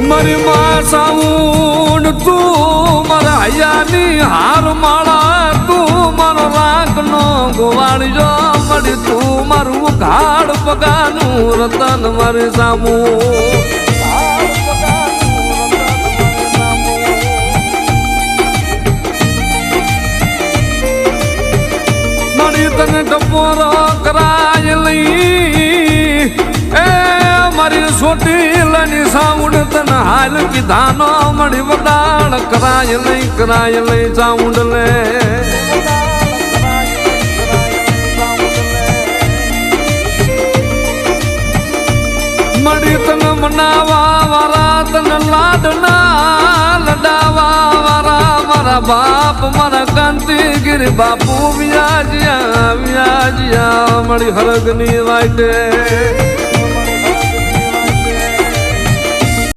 મારી માં સાઉન્ડ તું મારા હૈયાની હાર માળા તું મારો રાખનો ગોવાળજો મળી તું મારું ઘાડ પગાનું રતન મારી સામુ મળી તને ટપોરો કરાય લઈ એ મારી સોટી લની સાઉન્ડ તને હાલ કીધાનો મળી વડાળ કરાય લઈ સાઉન્ડ લે મળી તને મનાવા વાળા તને લાડના લડાવા વાળા મારા બાપ મારા કાંતિગીરી બાપુ વ્યાજિયા મળી હરગની વાટે